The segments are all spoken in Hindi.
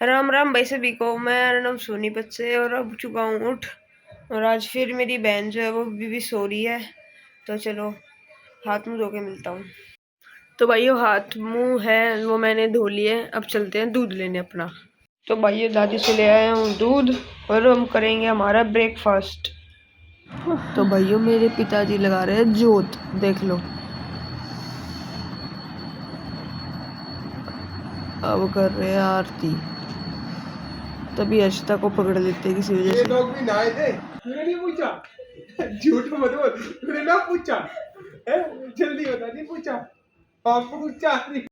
राम राम भाई सभी को। मैं नाम सोनीपत से और अब चुका हूँ उठ। और आज फिर मेरी बहन जो है वो भी सो रही है। तो चलो हाथ मुंह धो के मिलता हूँ। तो भाइयों हाथ मुंह है वो मैंने धो लिए। अब चलते हैं दूध लेने अपना। तो भाइयों दादी से ले आया हूँ दूध और हम करेंगे हमारा ब्रेकफास्ट। तो भाइयों मेरे पिताजी लगा रहे हैं जोत, देख लो। अब कर रहे हैं आरती। तभी अर्शिता को पकड़ लेते हैं किसी वजह से। ये लोग भी नहाए थे, तूने नहीं पूछा? झूठ मत बोल, तूने ना पूछा है? जल्दी बता, नहीं पूछा? आपको पूछा नहीं।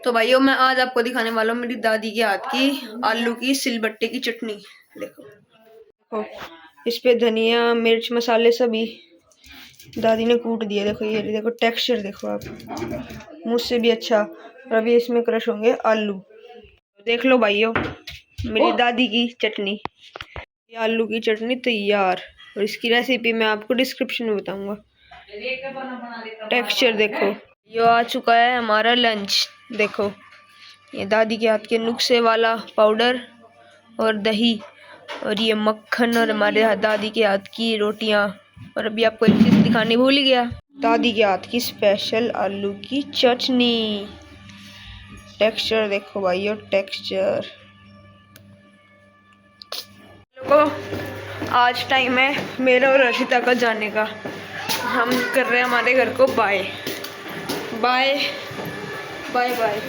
तो भाइयों मैं आज आपको दिखाने वाला हूँ मेरी दादी के हाथ की आलू की सिलबट्टे की चटनी। देखो देखो, इस पे धनिया मिर्च मसाले सभी दादी ने कूट दिए। देखो ये देखो टेक्सचर देखो आप, मुझसे भी अच्छा। और अभी इसमें क्रश होंगे आलू। देख लो भाइयों मेरी दादी की चटनी। ये आलू की चटनी तैयार। और इसकी रेसिपी मैं आपको डिस्क्रिप्शन में बताऊंगा। टेक्सचर देखो। ये आ चुका है हमारा लंच। देखो ये दादी के हाथ के नुस्खे वाला पाउडर और दही और ये मक्खन और हमारे दादी के हाथ की रोटियां। और अभी आपको एक चीज दिखाने भूल ही गया, दादी के हाथ की स्पेशल आलू की चटनी। टेक्सचर देखो भाइयों टेक्सचर। लोगों आज टाइम है मेरा और अर्शिता का जाने का। हम कर रहे हैं हमारे घर को बाय बाय बाय बाय।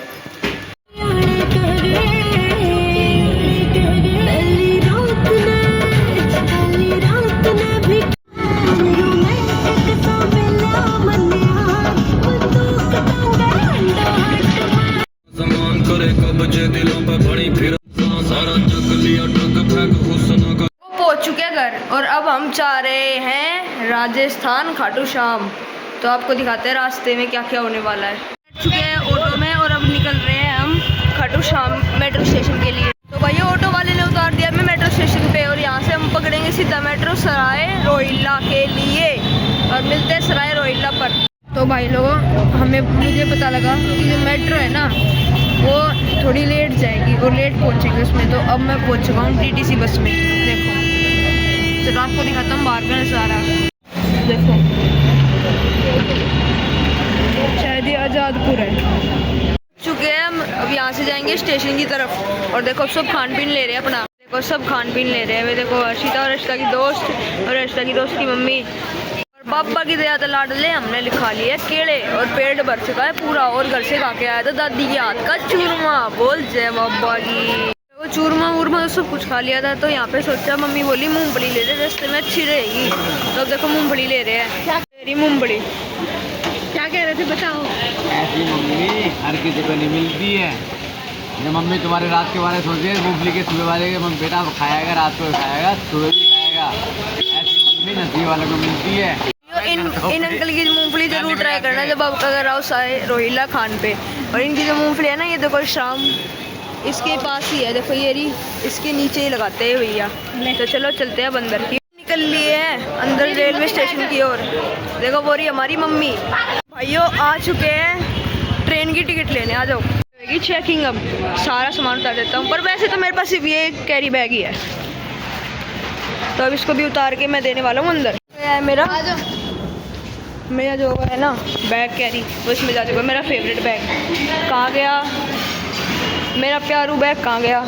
पहुंच चुके हैं घर और अब हम जा रहे हैं राजस्थान खाटू श्याम। तो आपको दिखाते हैं रास्ते में क्या क्या होने वाला है। चुके हैं ऑटो में और अब निकल रहे हैं हम खाटू श्याम मेट्रो स्टेशन के लिए। तो भाई ऑटो वाले ने उतार दिया हमें मेट्रो स्टेशन पे और यहाँ से हम पकड़ेंगे सीधा मेट्रो सराय रोहिल्ला के लिए और मिलते हैं सराय रोहिल्ला पर। तो भाई लोगों मुझे पता लगा कि जो मेट्रो है ना वो थोड़ी लेट जाएगी और लेट पहुँचेंगे उसमें। तो अब मैं पहुँच चुका हूँ TTC बस में। देखो चलो आपको दिखाता हूँ बाहर का नज़ारा। देखो शायद ये आज़ादपुर है। चुके हैं हम अब यहाँ से जाएंगे स्टेशन की तरफ। और देखो सब खान पीन ले रहे हैं अपना। देखो सब खान पीन ले रहे हैं। देखो अर्शिता और अर्शिता की दोस्त और अर्शिता की दोस्त की मम्मी और पापा की ज़्यादा लाडले हमने लिखा लिए केले और पेट भर चुका है पूरा। और घर से खा के आया था दादी के हाथ का चूरमा। बोल जय बाबा की। वो चूरमा वूरमा तो सब कुछ खा लिया था। तो यहाँ पे सोचा मम्मी बोली मूंगफली ले ले रास्ते में अच्छी रहेगी। तो अब देखो मूंगफली ले रहे हैं। मेरी मूंगफली क्या कह रहे थे बताओ। ऐसी मम्मी हर किसी को नहीं मिलती है। जब मम्मी तुम्हारे रात के बारे सोच रही है मूंगफली के सुबह वाले के बेटा खाएगा रात को खाएगा सुबह भी खाएगा। ऐसी मम्मी नसीब वालों को मिलती है। इन अंकल की मूंगफली जरूर ट्राई करना जब आप अगर आओ रोहिल्ला खान पे। और इनकी जो मूंगफली है ना ये देखो शाम इसके पास ही है। देखो ये रही इसके नीचे ही लगाते हैं भैया। तो चलो चलते हैं बंदर की निकल लिए हैं अंदर रेलवे स्टेशन की ओर। देखो वो रही हमारी मम्मी। भाइयों आ चुके हैं ट्रेन की टिकट लेने। आ जाओ चेकिंग। अब सारा सामान उतार देता हूँ पर वैसे तो मेरे पास सिर्फ ये कैरी बैग ही है। तो अब इसको भी उतार के मैं देने वाला हूँ अंदर। मेरा जो है ना बैग कैरी वो इसमें जा चुका। मेरा फेवरेट बैग कहाँ गया, मेरा प्यारू बैग कहाँ गया।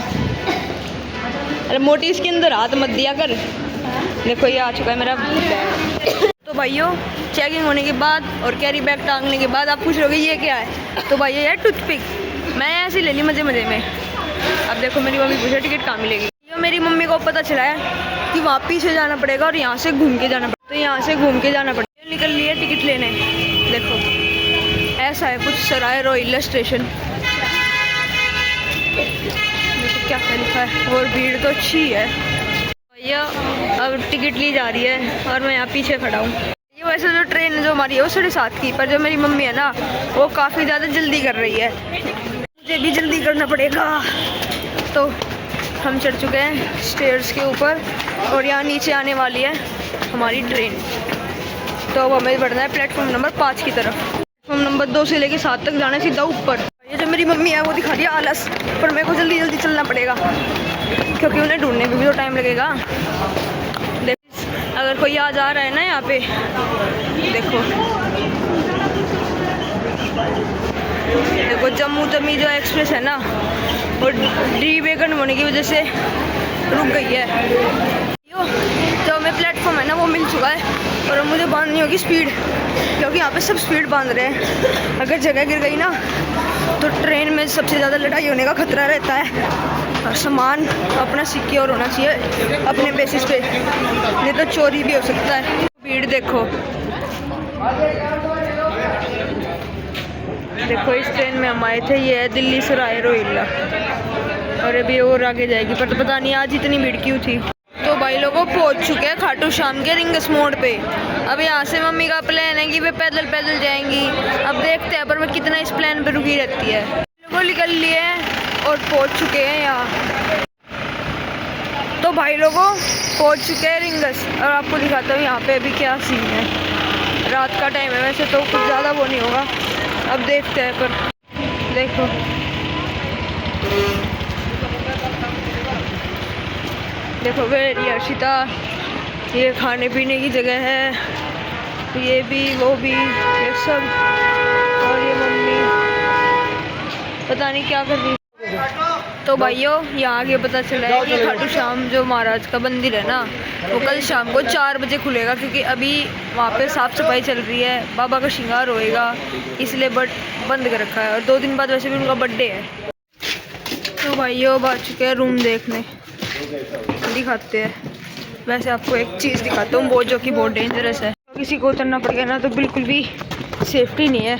अरे मोटी इसके अंदर हाथ मत दिया कर। देखो ये आ चुका है मेरा बैग। तो भाइयों चेकिंग होने के बाद और कैरी बैग टांगने के बाद आप पूछ रहोगे ये क्या है। तो भाई ये टूथपिक मैं ऐसे ले ली मज़े मज़े में। अब देखो मेरी मम्मी पूछे टिकट कहाँ मिलेगी। ये मेरी मम्मी को पता चला है कि वहाँ पीछे जाना पड़ेगा और यहाँ से घूम के जाना पड़ेगा। तो यहाँ से घूम के जाना पड़ेगा। निकल लिए टिकट लेने। देखो ऐसा है कुछ सराय रोहिल्ला स्टेशन। देखो क्या क्या लिखा है और भीड़ तो अच्छी है भैया। अब टिकट ली जा रही है और मैं यहाँ पीछे खड़ा हूँ। ये वैसे जो ट्रेन जो हमारी है वो 7:30 की पर जो मेरी मम्मी है ना वो काफ़ी ज़्यादा जल्दी कर रही है। मुझे भी जल्दी करना पड़ेगा। तो हम चढ़ चुके हैं स्टेयर्स के ऊपर और यहाँ नीचे आने वाली है हमारी ट्रेन। तो अब हमें बढ़ना है प्लेटफॉर्म नंबर 5 की तरफ। प्लेटफॉर्म नंबर 2 से लेके 7 तक जाना है सीधा ऊपर। ये जो मेरी मम्मी है वो दिखा रही है आलस, पर मेरे को जल्दी जल्दी चलना पड़ेगा क्योंकि उन्हें ढूंढने में भी तो टाइम लगेगा। अगर कोई आ जा रहा है ना यहाँ पे, देखो देखो जम्मू तवी जो एक्सप्रेस है ना, वो डी वेगन होने की वजह से रुक गई है। जो हमें प्लेटफॉर्म है ना वो मिल चुका है, और अब मुझे बांधनी होगी स्पीड, क्योंकि यहाँ पे सब स्पीड बांध रहे हैं। अगर जगह गिर गई ना तो ट्रेन में सबसे ज़्यादा लड़ाई होने का खतरा रहता है, और सामान अपना सिक्योर होना चाहिए अपने बेसिस पे, नहीं तो चोरी भी हो सकता है। स्पीड देखो, देखो इस ट्रेन में हम आए थे, ये है दिल्ली सराय रोहिल्ला, और अभी और आगे जाएगी, पर तो पता नहीं आज इतनी भीड़ क्यों थी। तो भाई लोगों पहुंच चुके हैं खाटू श्याम के रिंगस मोड़ पे। अब यहाँ से मम्मी का प्लान है कि वे पैदल पैदल जाएंगी, अब देखते हैं पर मैं कितना इस प्लान पे रुकी रहती है। लोगों निकल लिए और पहुंच चुके हैं यहाँ। तो भाई लोगों पहुंच चुके हैं रिंगस, और आपको दिखाता हूँ यहाँ पे अभी क्या सीन है। रात का टाइम है, वैसे तो कुछ ज़्यादा वो नहीं होगा, अब देखते हैं। पर देखो देखो वेरी अर्शिता, ये खाने पीने की जगह है, ये भी वो भी ये सब, और ये मम्मी पता नहीं क्या कर रही। तो भाइयों यहाँ आगे पता चला है कि खाटू श्याम जो महाराज का मंदिर है ना, वो कल शाम को 4 बजे खुलेगा, क्योंकि अभी वहाँ पे साफ़ सफाई चल रही है, बाबा का श्रृंगार होएगा, इसलिए बंद कर रखा है। और 2 दिन बाद वैसे भी उनका बर्थडे है। तो भाइयों अब आ चुके हैं रूम देखने, दिखाते हैं। वैसे आपको एक चीज़ दिखाता हूँ बहुत, जो कि बहुत डेंजरस है, किसी को उतरना पड़ेगा ना तो बिल्कुल भी सेफ्टी नहीं है।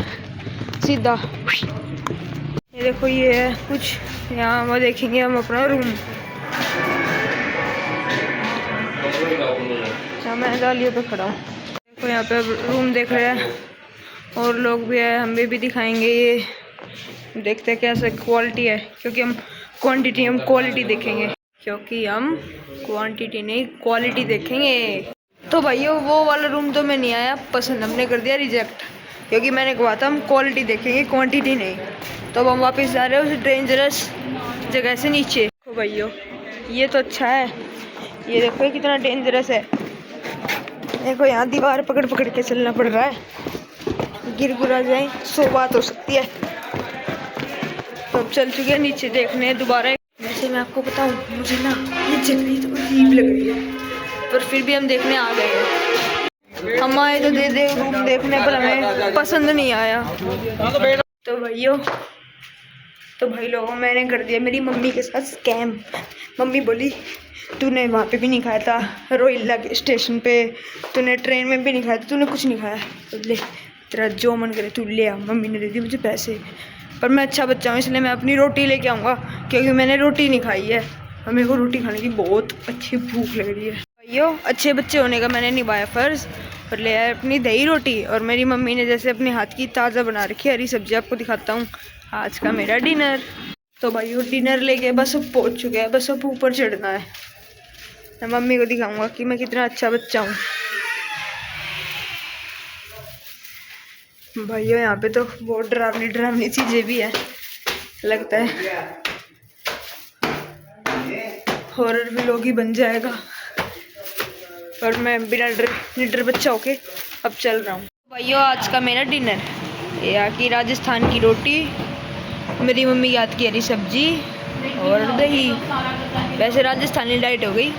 सीधा ये देखो, ये है कुछ यहाँ वो देखेंगे हम अपना रूम। मैं डालियों पे खड़ा हूँ, देखो यहाँ पे रूम देख रहे हैं, और लोग भी है, हमें भी दिखाएंगे। ये देखते हैं कैसे क्वालिटी है, क्योंकि हम क्वांटिटी हम क्वालिटी देखेंगे, क्योंकि हम क्वांटिटी नहीं क्वालिटी देखेंगे। तो भाइयों वो वाला रूम तो मैं नहीं आया पसंद, हमने कर दिया रिजेक्ट, क्योंकि मैंने कहा था हम क्वालिटी देखेंगे क्वांटिटी नहीं। तो अब हम वापस जा रहे हैं उस डेंजरस जगह से नीचे। तो भाइयों ये तो अच्छा है, ये देखो कितना डेंजरस है। देखो यहाँ दीवार पकड़ पकड़ के चलना पड़ रहा है, गिर गुरा जाए 100 बात हो सकती है। तो अब चल चुके हैं नीचे देखने दोबारा। वैसे मैं आपको बताऊं, मुझे ना ये जगह तो अजीब लग रही है, पर फिर भी हम देखने आ गए हैं। हम आए तो दे रूम देखने, पर हमें पसंद नहीं आया। तो भाई लोगों मैंने कर दिया मेरी मम्मी के साथ स्कैम। मम्मी बोली तूने वहाँ पे भी नहीं खाया था, रोहिल्ला के स्टेशन पे, तूने ट्रेन में भी नहीं खाया था, तूने कुछ नहीं खाया, तो ले तेरा जो मन करे तू ले आ। मम्मी ने दे दी मुझे पैसे, पर मैं अच्छा बच्चा हूँ इसलिए मैं अपनी रोटी लेके आऊँगा, क्योंकि मैंने रोटी नहीं खाई है और मेरे को रोटी खाने की बहुत अच्छी भूख लग रही है। भाइयों अच्छे बच्चे होने का मैंने निभाया फ़र्ज़ और ले आया अपनी दही रोटी, और मेरी मम्मी ने जैसे अपने हाथ की ताज़ा बना रखी हरी सब्जी। आपको दिखाता हूँ आज का मेरा डिनर। तो भाइयों डिनर लेके बस अब पहुँच चुके हैं, बस अब ऊपर चढ़ना है। मैं मम्मी को दिखाऊँगा कि मैं कितना अच्छा बच्चा हूँ। भाइयों यहाँ पे तो बहुत डरावनी डरावनी चीज़ें भी हैं, लगता है हॉरर भी लोग ही बन जाएगा, पर मैं बिना डर बच्चा होके अब चल रहा हूँ। भाइयों आज का मेरा डिनर ये यहाँ की राजस्थान की रोटी, मेरी मम्मी की हाथ की हरी सब्जी और दही। वैसे राजस्थानी डाइट हो गई।